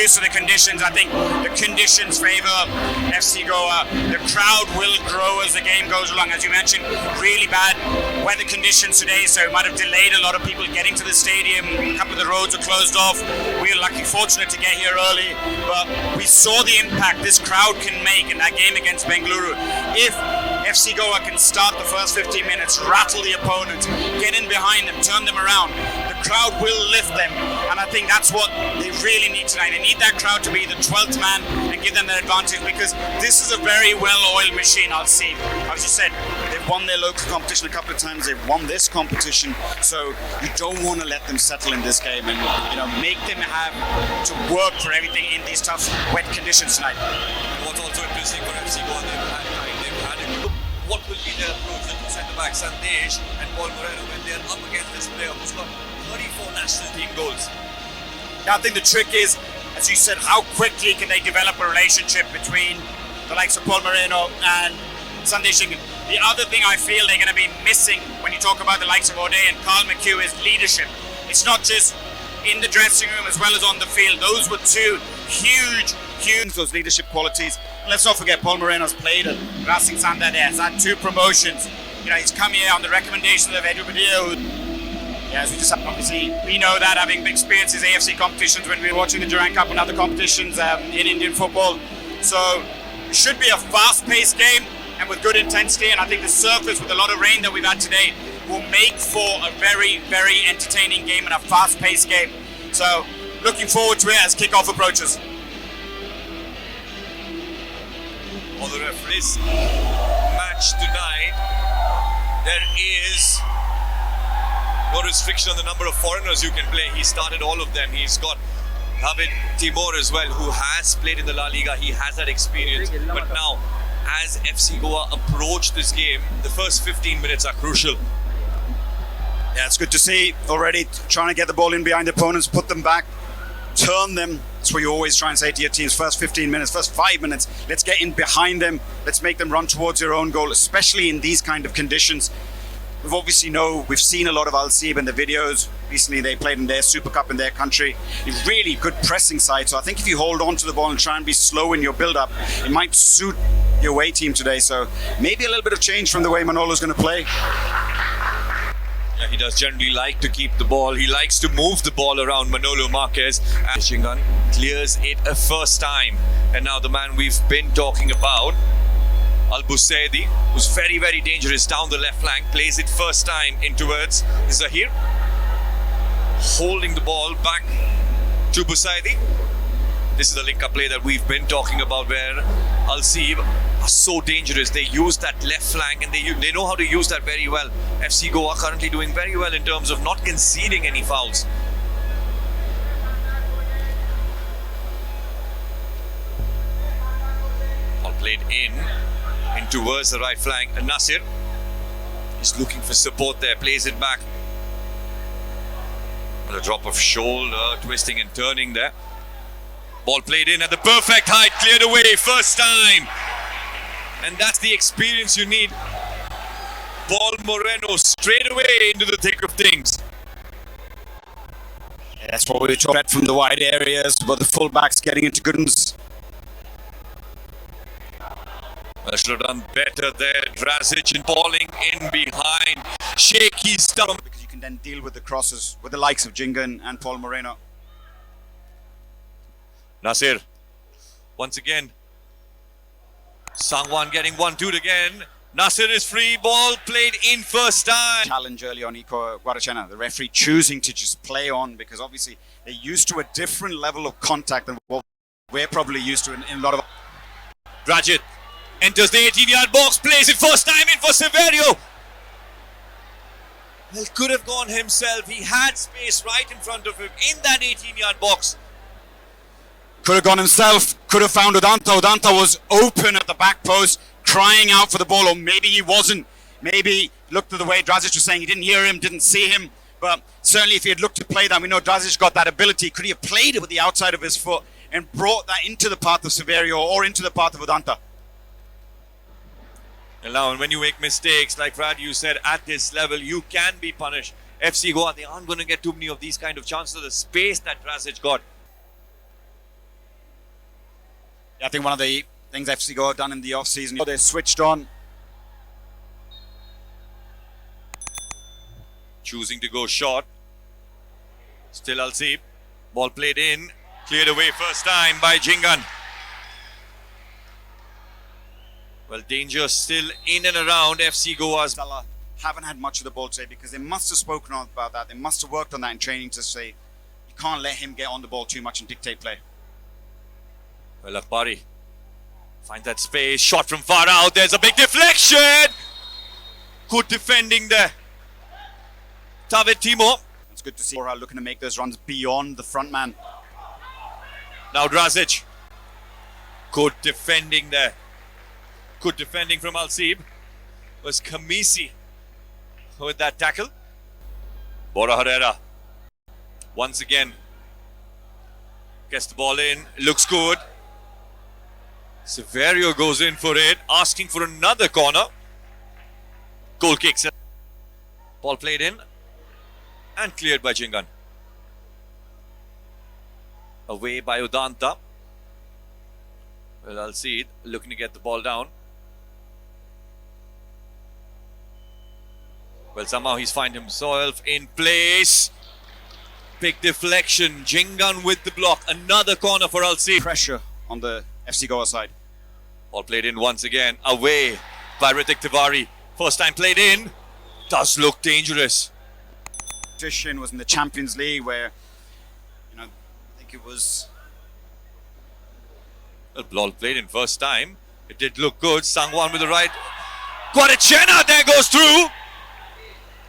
used to the conditions. I think the conditions favour FC Goa. The crowd will grow as the game goes along. As you mentioned, really bad weather conditions today, so it might have delayed a lot of people getting to the stadium. A couple of the roads are closed off. We were fortunate to get here early, but we saw the impact this crowd can make in that game against Bengaluru. If FC Goa can start the first 15 minutes, rattle the opponent, get in behind them, turn them around, the crowd will lift them, and I think that's what they really need tonight. They need that crowd to be the 12th man and give them that advantage, because this is a very well-oiled machine, Al-Seeb. As you said, they've won their local competition a couple of times, they've won this competition, so you don't want to let them settle in this game and make them have to work for everything in these tough, wet conditions tonight. And what's also interesting for FC Goa, they've had it. What will be their approach, the two centre-backs, Sandesh and Paul Moreno, when they're up against this player who's got 34 national team goals? Yeah, I think the trick is, as you said, how quickly can they develop a relationship between the likes of Paul Moreno and Sandesh. The other thing I feel they're going to be missing when you talk about the likes of O'Day and Carl McHugh is leadership. It's not just in the dressing room as well as on the field. Those were two huge those leadership qualities. And let's not forget, Paul Moreno's played at Racing Santander, has had 2 promotions. He's come here on the recommendations of Edu Badillo. As we just obviously, we know that having experiences AFC competitions when we were watching the Durand Cup and other competitions in Indian football. So it should be a fast-paced game and with good intensity, and I think the surface with a lot of rain that we've had today will make for a very, very entertaining game and a fast-paced game. So looking forward to it as kickoff approaches. For the referees match tonight, there is no restriction on the number of foreigners you can play. He started all of them. He's got David Timur as well, who has played in the La Liga. He has that experience. But now, as FC Goa approach this game, the first 15 minutes are crucial. Yeah, it's good to see already trying to get the ball in behind the opponents, put them back, turn them. That's what you always try and say to your teams. First 15 minutes, first 5 minutes, let's get in behind them. Let's make them run towards their own goal, especially in these kind of conditions. We've seen a lot of Al-Seeb in the videos. Recently they played in their Super Cup in their country. A really good pressing side. So I think if you hold on to the ball and try and be slow in your build-up, it might suit your away team today. So maybe a little bit of change from the way Manolo's going to play. Yeah, he does generally like to keep the ball. He likes to move the ball around Manolo Marquez. And Shingan clears it a first time. And now the man we've been talking about, Al-Busaidi, who's very, very dangerous down the left flank, plays it first time in towards Zahir. Holding the ball back to Busaidi. This is the link-up play that we've been talking about, where Al-Seeb are so dangerous. They use that left flank and they know how to use that very well. FC Goa currently doing very well in terms of not conceding any fouls. Ball played in towards the right flank. And Nasir is looking for support there, plays it back. And a drop of shoulder, twisting and turning there. Ball played in at the perfect height, cleared away first time. And that's the experience you need. Paul Moreno straight away into the thick of things. Yeah, that's what we were talking about from the wide areas, but the fullbacks getting into goodness. I should have done better there. Drazic and falling in behind. Shaky stuff. Because you can then deal with the crosses with the likes of Jingan and Paul Moreno. Nasir, once again. Sangwan getting 1-2 again. Nasir is free, ball played in first time. Challenge early on Iko Guarachena, the referee choosing to just play on, because obviously they're used to a different level of contact than what we're probably used to in a lot of... Rajit enters the 18-yard box, plays it first time in for Severio. Well, could have gone himself. He had space right in front of him in that 18-yard box. Could have gone himself, could have found Udanta. Udanta was open at the back post, crying out for the ball, or maybe he wasn't. Maybe looked at the way Drazic was saying he didn't hear him, didn't see him. But certainly if he had looked to play that, we know Drazic got that ability. Could he have played it with the outside of his foot and brought that into the path of Severio or into the path of Udanta? And now, when you make mistakes, like Brad, you said, at this level, you can be punished. FC Goa, they aren't going to get too many of these kind of chances. The space that Drazic got. Yeah, I think one of the things FC Goa have done in the off-season, they switched on. Choosing to go short. Still Al-Seeb. Ball played in. Cleared away first time by Jingan. Well, danger still in and around FC Goa's. Salah haven't had much of the ball today because they must have spoken about that. They must have worked on that in training to say you can't let him get on the ball too much and dictate play. Well, Akbari finds that space. Shot from far out. There's a big deflection. Good defending there. Tavit Timo. It's good to see Bora looking to make those runs beyond the front man. Now Drazic. Good defending there. Good defending from Al-Seeb. Was Kamisi with that tackle. Bora Herrera. Once again. Gets the ball in. Looks good. Severio goes in for it. Asking for another corner. Goal kicks. Ball played in. And cleared by Jingan. Away by Udanta. Well, Al-Seeb looking to get the ball down. Well, somehow he's found himself in place. Big deflection. Jingan with the block. Another corner for Al-Seeb. Pressure on the FC Goa side. Ball played in once again. Away by Ritik Tiwari. First time played in. Does look dangerous. Competition was in the Champions League where, I think it was. Well, ball played in first time. It did look good. Sangwan with the right. Guadachena there goes through.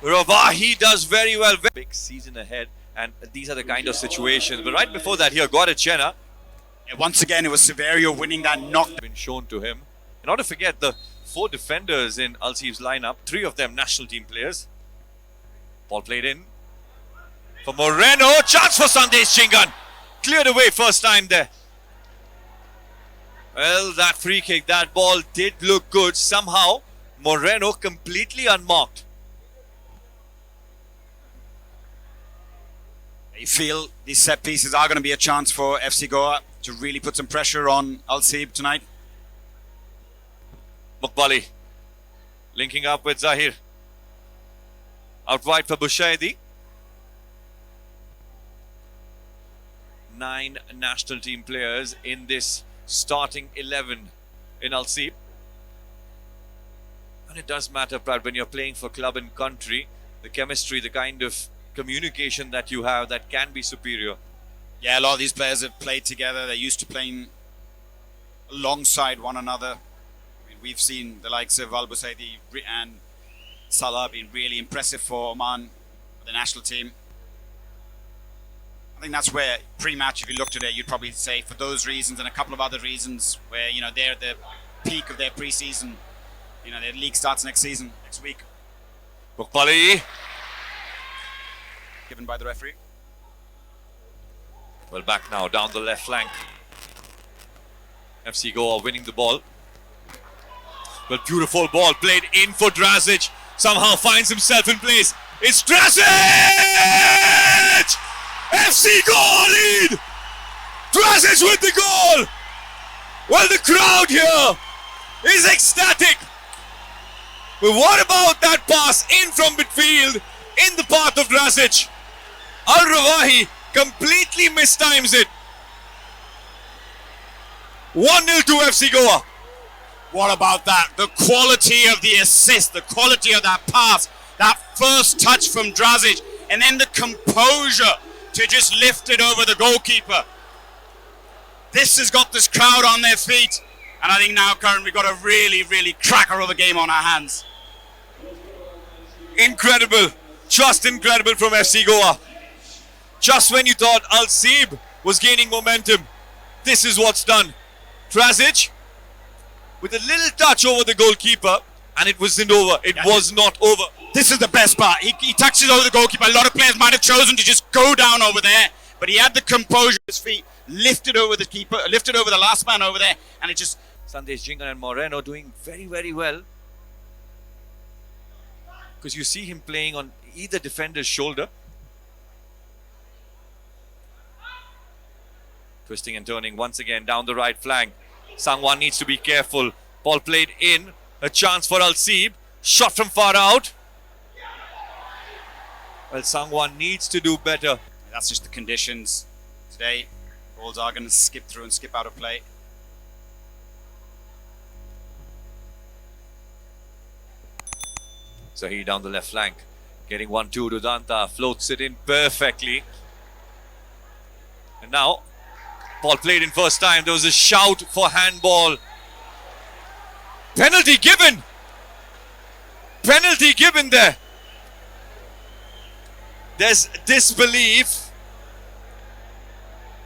Ravahi does very well. Big season ahead, and these are the kind of situations. But right before that here, Guadachena. Once again, it was Severio winning that knock. Been shown to him. And not to forget the 4 defenders in Al-Seeb's lineup. 3 of them national team players. Ball played in. For Moreno, chance for Sandesh Jingan. Cleared away first time there. Well, that free kick, that ball did look good. Somehow, Moreno completely unmarked. You feel these set pieces are going to be a chance for FC Goa to really put some pressure on Al-Seeb tonight. Mukbali linking up with Zahir. Out wide for Bushaidi. 9 national team players in this starting 11 in Al-Seeb. And it does matter, Brad, when you're playing for club and country, the chemistry, the kind of communication that you have, that can be superior. Yeah, a lot of these players have played together. They're used to playing alongside one another. I mean, we've seen the likes of Al-Busaidi and Salah being really impressive for Oman, the national team. I think that's where pre-match, if you looked at it, you'd probably say for those reasons and a couple of other reasons where, they're at the peak of their pre-season. Their league starts next week. Mukbali. Given by the referee. Well, back now, down the left flank. FC Goa winning the ball. Well, beautiful ball played in for Drazic. Somehow finds himself in place. It's Drazic! FC Goa lead! Drazic with the goal! Well, the crowd here is ecstatic. But what about that pass in from midfield in the path of Drazic? Al-Rawahi completely mistimes it. 1-0 to FC Goa. What about that? The quality of the assist, the quality of that pass, that first touch from Drazic, and then the composure to just lift it over the goalkeeper. This has got this crowd on their feet, and I think now, Karan, we've got a really, really cracker of a game on our hands. Incredible, just incredible from FC Goa. Just when you thought Al-Seeb was gaining momentum, this is what's done. Drazic with a little touch over the goalkeeper, and it wasn't over. It was not over. This is the best part. He touches over the goalkeeper. A lot of players might have chosen to just go down over there, but he had the composure of his feet, lifted over the keeper, lifted over the last man over there, and it just... Sandesh Jingan and Moreno doing very, very well. Because you see him playing on either defender's shoulder. Twisting and turning once again down the right flank. Sangwan needs to be careful. Ball played in. A chance for Al-Seeb. Shot from far out. Well, Sangwan needs to do better. That's just the conditions today. Balls are going to skip through and skip out of play. So he down the left flank. Getting 1-2 to Danta. Floats it in perfectly. And now, ball played in first time. There was a shout for handball. Penalty given. Penalty given there. There's disbelief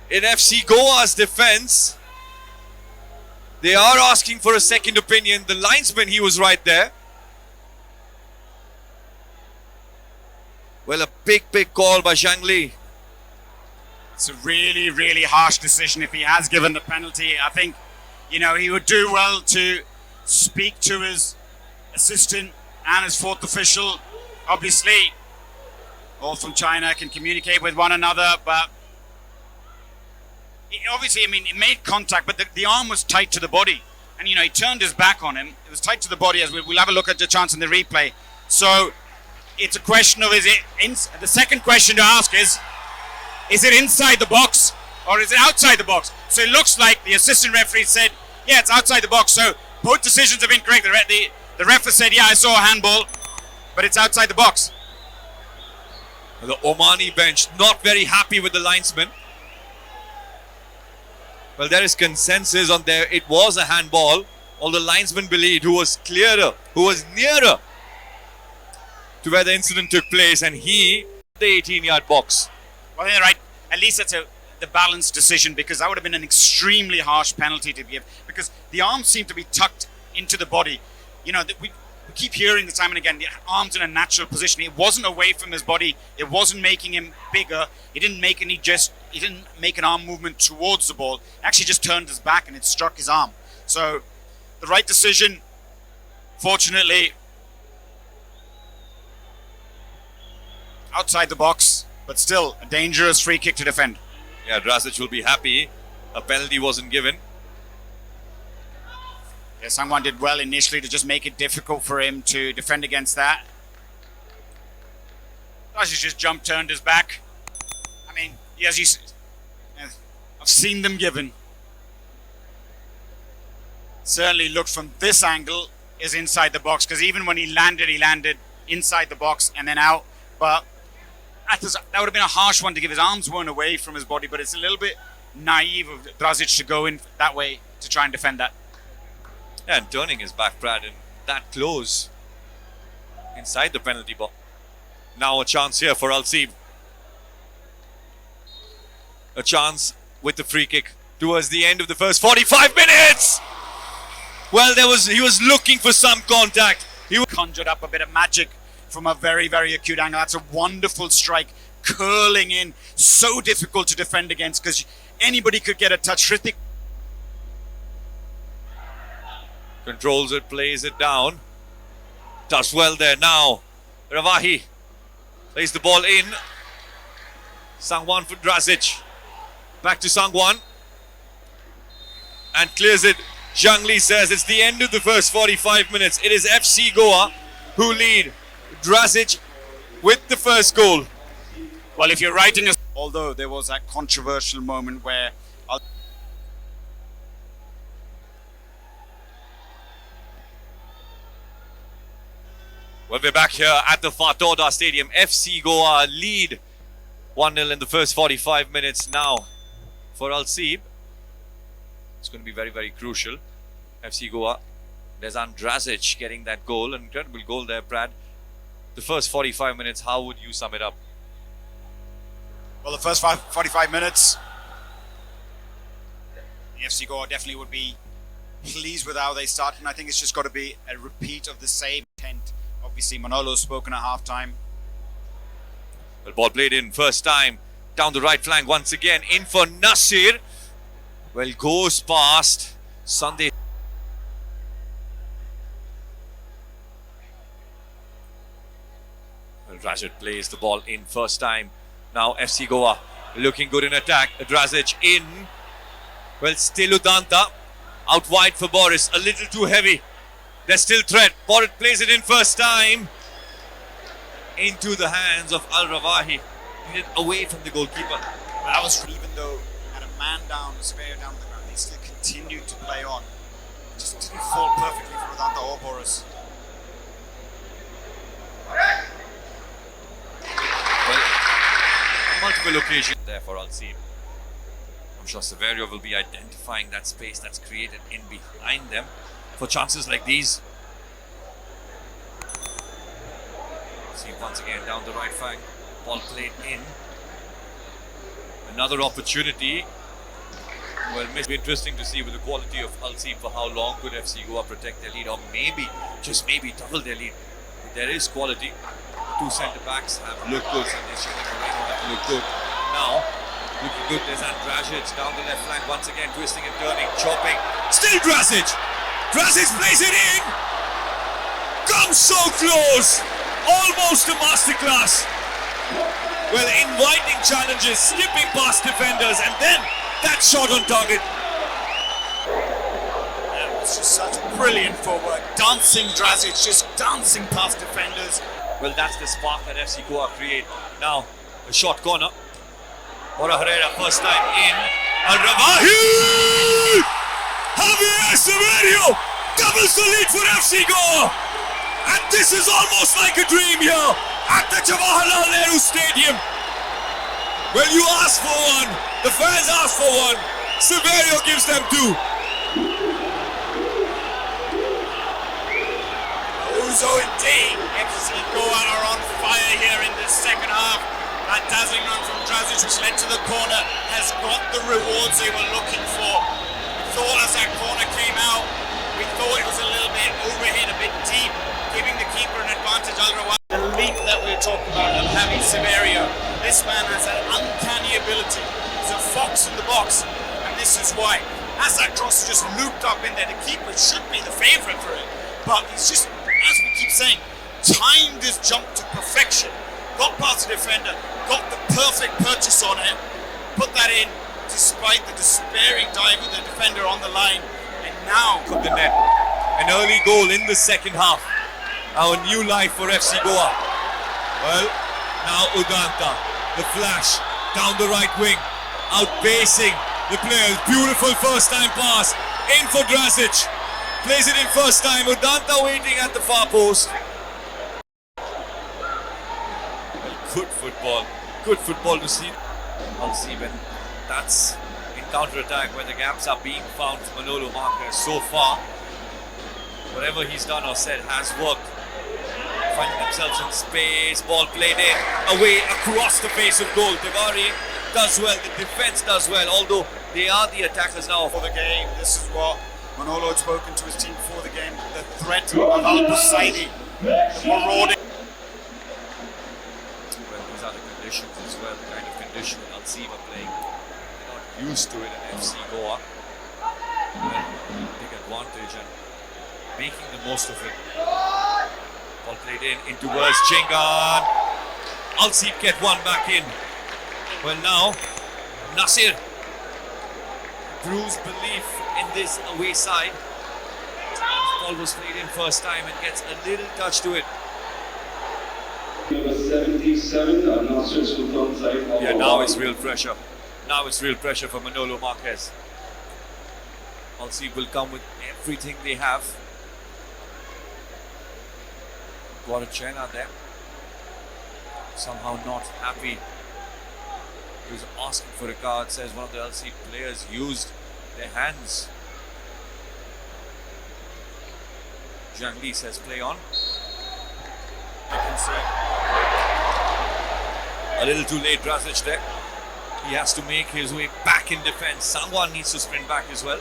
in FC Goa's defense. They are asking for a second opinion. The linesman, he was right there. Well, a big call by Zhang Li. It's a really, really harsh decision if he has given the penalty. I think, he would do well to speak to his assistant and his fourth official. Obviously, all from China can communicate with one another, but it made contact, but the arm was tight to the body. And, he turned his back on him. It was tight to the body, as we'll have a look at the chance in the replay. So it's a question of, the second question to ask is it inside the box or is it outside the box? So it looks like the assistant referee said, yeah, it's outside the box. So both decisions have been correct. The referee said, yeah, I saw a handball, but it's outside the box. The Omani bench not very happy with the linesman. Well, there is consensus on there. It was a handball. All the linesmen believed who was clearer, who was nearer to where the incident took place, and he, the 18-yard box. Well, you're right. At least it's the balanced decision, because that would have been an extremely harsh penalty to give, because the arms seem to be tucked into the body. We keep hearing this time and again, the arms in a natural position. It wasn't away from his body. It wasn't making him bigger. He didn't make an arm movement towards the ball. It actually just turned his back and it struck his arm. So the right decision, fortunately, outside the box, but still a dangerous free kick to defend. Yeah, Drazic will be happy. A penalty wasn't given. Yeah, Sangwan did well initially to just make it difficult for him to defend against that. Drazic just jumped, turned his back. I've seen them given. Certainly looked from this angle is inside the box, because even when he landed inside the box and then out. But that would have been a harsh one to give. His arms weren't away from his body, but it's a little bit naive of Drazic to go in that way to try and defend that. Yeah, and turning his back, Brad, and that close inside the penalty box. Now a chance here for Al-Seeb. A chance with the free kick towards the end of the first 45 minutes. Well, he was looking for some contact. He conjured up a bit of magic from a very, very acute angle. That's a wonderful strike, curling in. So difficult to defend against, because anybody could get a touch. Hrithik controls it, plays it down. Does well there now. Ravahi plays the ball in. Sangwan for Drazic. Back to Sangwan. And clears it. Zhang Li says it's the end of the first 45 minutes. It is FC Goa who lead. Drazic with the first goal. Well, if you're writing although there was that controversial moment where well, we're back here at the Fatoda Stadium. FC Goa lead 1-0 in the first 45 minutes now for Al-Seeb. It's going to be very, very crucial. FC Goa, there's Drazic getting that goal. An incredible goal there, Brad. The first 45 minutes, how would you sum it up? Well, the first 45 minutes, the FC Goa definitely would be pleased with how they started. And I think it's just got to be a repeat of the same intent. Obviously, Manolo's spoken at half-time. Well, ball played in first time. Down the right flank once again. In for Nasir. Well, goes past Sunday. Well, Drazic plays the ball in first time. Now FC Goa looking good in attack. Drazic in. Well, still Udanta. Out wide for Boris, a little too heavy. There's still threat. Boris plays it in first time. Into the hands of Al-Rawahi. Away from the goalkeeper. That was, even though had a man down, a Severio down on the ground, they still continued to play on. Just didn't fall perfectly for Udanta or Boris. Well, on multiple occasions there for Al-Seeb. I'm sure Severio will be identifying that space that's created in behind them for chances like these. See once again down the right flank, ball played in. Another opportunity. Well, it'll be interesting to see with the quality of Al-Seeb for how long could FC Goa protect their lead, or maybe, just maybe double their lead. But there is quality. Two centre backs have looked good, Sandesh and Moreno have looked good. Now, looking good, there's Drazic down the left flank once again, twisting and turning, chopping. Still Drazic! Drazic plays it in! Comes so close! Almost a masterclass! Well, inviting challenges, skipping past defenders, and then that shot on target. That was just such brilliant footwork. Dancing Drazic, just dancing past defenders. Well, that's the spark that FC Goa create. Now, a short corner. Bora Herrera, first time in. Al-Rawahi! Javier Severio doubles the lead for FC Goa. And this is almost like a dream here at the Jawaharlal Nehru Stadium. Well, you asked for one. The fans asked for one. Severio gives them two. So indeed, FC Goa are on fire here in the second half. That dazzling run from Drazic, which led to the corner, has got the rewards they were looking for. We thought as that corner came out, we thought it was a little bit overhit, a bit deep, giving the keeper an advantage. Al-Rawahi, the leap that we were talking about of having Severio, this man has an uncanny ability. He's a fox in the box, and this is why. As that cross just looped up in there, the keeper should be the favourite for it, but he's just, as we keep saying, timed his jump to perfection. Got past the defender, got the perfect purchase on it, put that in despite the despairing dive of the defender on the line, and now Cook the net. An early goal in the second half. Now a new life for FC Goa. Well, now Udanta, the flash, down the right wing, outpacing the players. Beautiful first time pass, in for Drazic. Plays it in first time, Udanta waiting at the far post. Well, good football to see. Al-Seeb, and that's in counter-attack where the gaps are being found for Manolo Marquez so far. Whatever he's done or said has worked. Finding themselves in space, ball played in, away across the face of goal. Tiwari does well, the defense does well, although they are the attackers now. For the game, this is what Manolo had spoken to his team before the game, the threat of Al-Busaidi, the marauding. Well, these are the conditions as well, the kind of condition that Al-Seeb are playing. They're not used to it in FC Goa. Well, big advantage and making the most of it. Ball played in towards Chingan. Al-Seeb get one back in. Well, now Nasir proves belief in this away side. Ball was played in first time and gets a little touch to it. Number 77, Nasir's confirmed side. Yeah, now it's real pressure. Now it's real pressure for Manolo Marquez. Al-Seeb will come with everything they have. Guarachena there. Somehow not happy. He was asking for a card, says one of the Al-Seeb players used their hands. Zhang Li says play on. You can see. A little too late, Drazic there. He has to make his way back in defense. Someone needs to sprint back as well.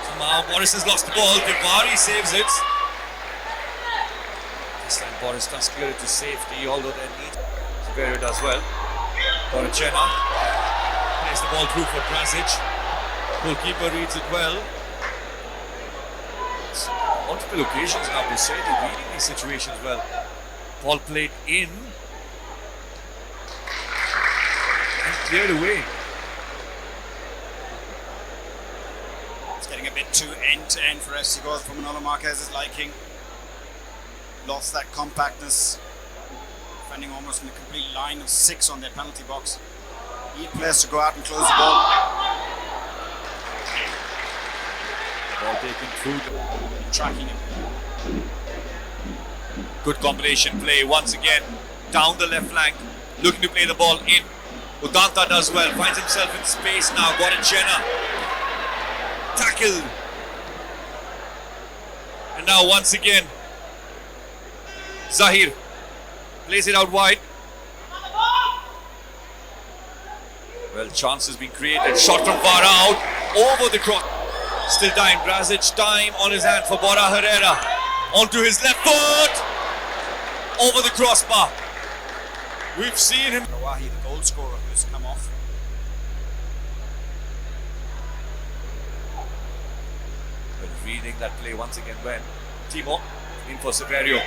Somehow Boris has lost the ball. Tiwari saves it. This time Boris does clear it to safety, although there needs Severio does well. Guarachena plays the ball through for Drazic. Goalkeeper reads it well. It's multiple occasions now, Busaidi reading these situations well. Ball played in and cleared away. It's getting a bit too end-to-end for FC Goa from Manolo Marquez's liking. Lost that compactness, defending almost in a complete line of 6 on their penalty box. Need players to go out and close the ball. The ball taken through, Tracking him. good combination play once again, down the left flank, looking to play the ball in. Udanta does well, finds himself in space now, Guarachena, tackled. And now once again, Zahir plays it out wide. Well, chance has been created. Shot from Vara out over the cross. Still time. Drazic, time on his hand for Bora Herrera. Onto his left foot. Over the crossbar. We've seen him. Nawahi, the goal scorer, who's come off. But reading that play once again when Timo in for Severio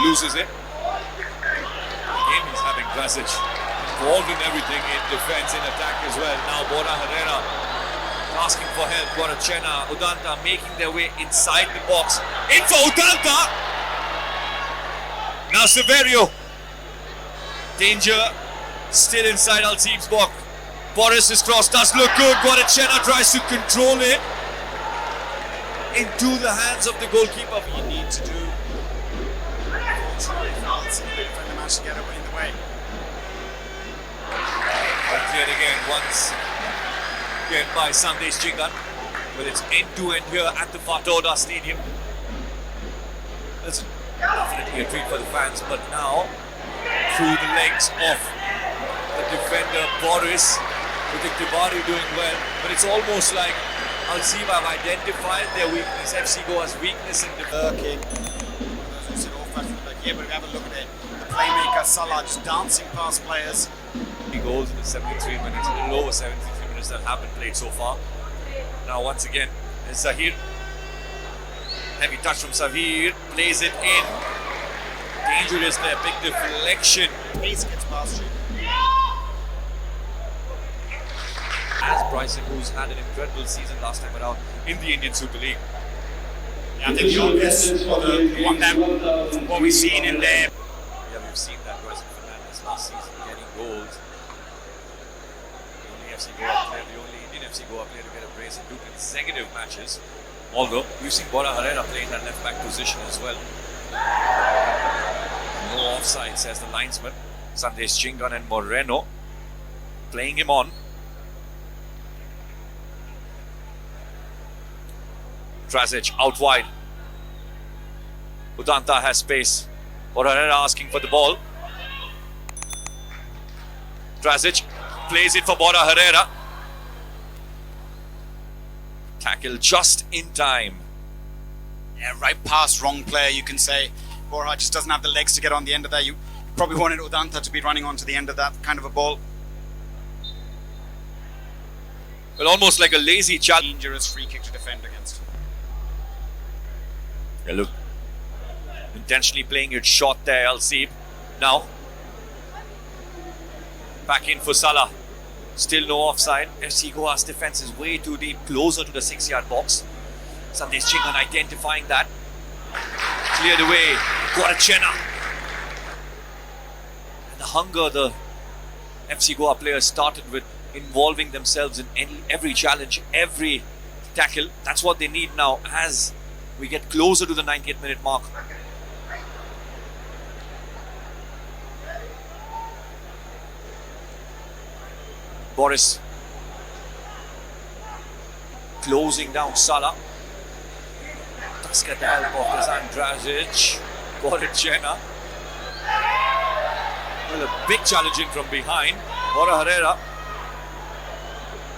loses it. Again, he's having Drazic involved in everything, in defense, in attack as well. Now Bora Herrera asking for help. Guarachena, Udanta making their way inside the box. In for Udanta! Now Severio. Danger still inside Al-Seeb's box. Boris's cross does look good. Guarachena tries to control it into the hands of the goalkeeper. You need to do. Defender managed to get away in the way. Cleared again once again by Sandesh Jingan. Well, it's end-to-end here at the Fatoda Stadium. That's definitely a treat for the fans, but now through the legs of the defender Boris, with the Tibaru doing well, but it's almost like Al-Seeb have identified their weakness, FC Goa's weakness in defense. Okay. Those who sit off back from the back here, but have a look at it. The playmaker Salah just dancing past players. Goals in the 73 minutes, a little over 73 minutes that have been played so far. Now once again, it's Zahir. Heavy touch from Zahir, plays it in. Dangerous there, big deflection. Pace gets past you. As Bryson, who's had an incredible season last time around in the Indian Super League. Yeah, I think the obvious one that from what we've seen in there. Yeah, we've seen that Bryson Fernandez last season getting goals. The only FC Goa player, the only Indian FC Goa player to get a brace in 2 consecutive matches. Although we've seen Bora Herrera playing that left back position as well. No offside, says the linesman. Sandesh Chingan and Moreno playing him on. Drazic out wide. Udanta has space. Bora Herrera asking for the ball. Drazic plays it for Bora Herrera. Tackle just in time. Yeah, right past wrong player, you can say. Borja just doesn't have the legs to get on the end of that. You probably wanted Udanta to be running onto the end of that kind of a ball. Well, almost like a lazy challenge. Dangerous free kick to defend against. Yeah, look. Intentionally playing it short there, Al-Seeb. Now, back in for Salah. Still no offside. FC Goa's defense is way too deep, closer to the 6-yard box. Sandesh Chingan identifying that. Cleared away. Guarachena. And the hunger the FC Goa players started with, involving themselves in every challenge, every tackle. That's what they need now as we get closer to the 90th minute mark. Boris closing down Salah. Does get the help of Kazan Drazic. Guarachena. Well, a big challenge in from behind. Bora Herrera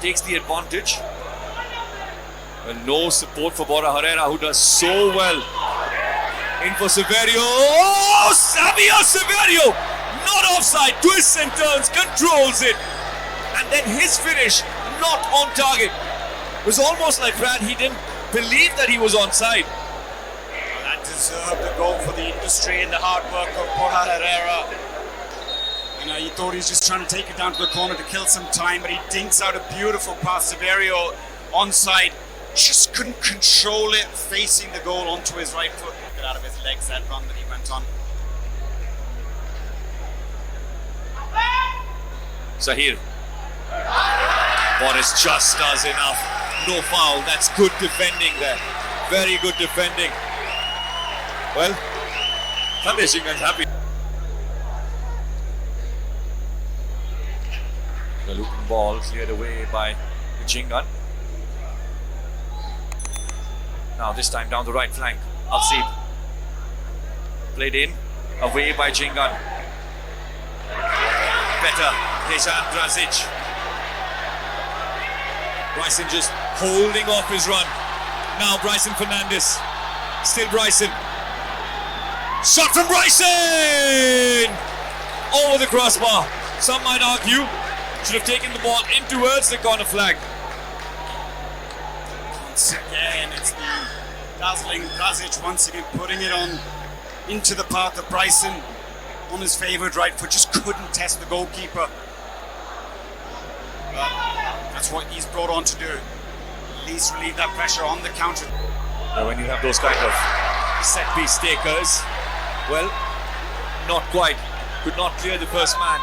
takes the advantage. Well, no support for Bora Herrera, who does so well. In for Severio. Oh, Xavier Severio! Not offside, twists and turns, controls it. And then his finish, not on target. It was almost like Brad, he didn't believe that he was onside. That deserved a goal for the industry and the hard work of Bora Herrera. You know, he thought he was just trying to take it down to the corner to kill some time, but he dinks out a beautiful pass. Severio onside. just couldn't control it, facing the goal onto his right foot. Get out of his legs that run that he went on. Zahir. Boris just does enough. No foul. That's good defending there. Very good defending. Well, Sandesh Jhingan's happy. The looping ball cleared away by Jhingan. Now this time down the right flank. Al-Seeb. Played in. Away by Jhingan. Better. Dejan Drazic. Bryson just holding off his run. Now Bryson Fernandes. Still Bryson. Shot from Bryson! Over the crossbar. Some might argue should have taken the ball in towards the corner flag. Once again, it's the dazzling Drazic once again putting it on into the path of Bryson on his favoured right foot. Just couldn't test the goalkeeper. But that's what he's brought on to do. At least relieve that pressure on the counter. When you have those kind of set piece takers, well, not quite. Could not clear the first man.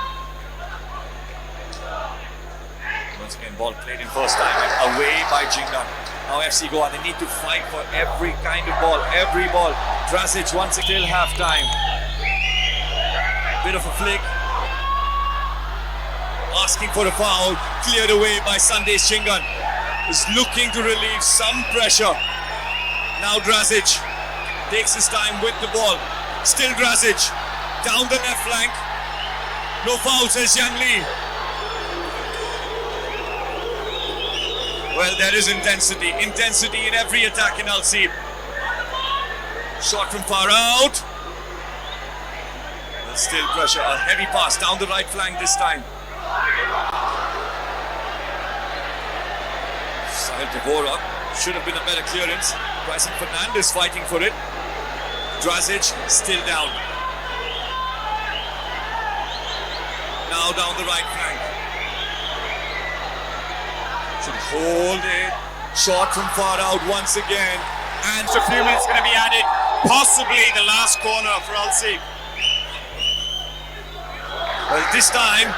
Once again, ball played in first time and away by Jhingan. Now FC Goa, they need to fight for every kind of ball, every ball. Drazic once again till half time. Bit of a flick. Asking for a foul, cleared away by Sandesh Jhingan. Is looking to relieve some pressure. Now Drazic takes his time with the ball. Still Drazic down the left flank. No foul, says Yang Lee. Well, there is intensity in every attack in Al-Seeb. Shot from far out. But still pressure, a heavy pass down the right flank this time. Sahil Tagora, should have been a better clearance. Bryson Fernandes fighting for it. Drazic still down. Now down the right flank. Should hold it. Shot from far out once again. And a few minutes going to be added. Possibly the last corner for Al-Seeb. Well, this time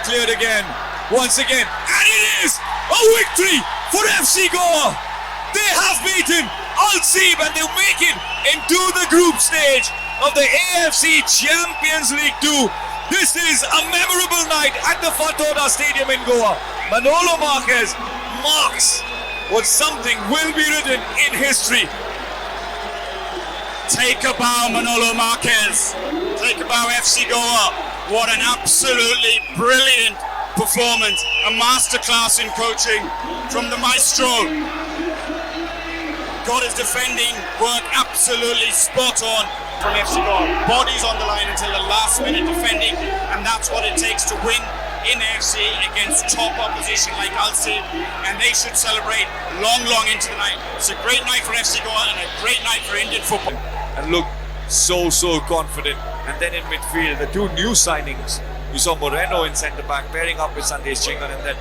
cleared again. Once again. And it is a victory for FC Goa. They have beaten Al-Seeb and they'll make it into the group stage of the AFC Champions League 2. This is a memorable night at the Fatoda Stadium in Goa. Manolo Marquez marks what something will be written in history. Take a bow, Manolo Marquez. Take a bow, FC Goa. What an absolutely brilliant performance. A masterclass in coaching from the maestro. Got his defending work absolutely spot on from FC Goa. Bodies on the line until the last minute defending, and that's what it takes to win in AFC against top opposition like Al-Seeb, and they should celebrate long into the night. It's a great night for FC Goa and a great night for Indian football. And look, so confident. And then in midfield, the two new signings. You saw Moreno in centre back pairing up with Sandesh Jhingan, and then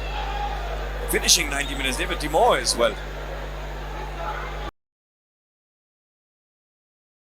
finishing 90 minutes, David Timor as well.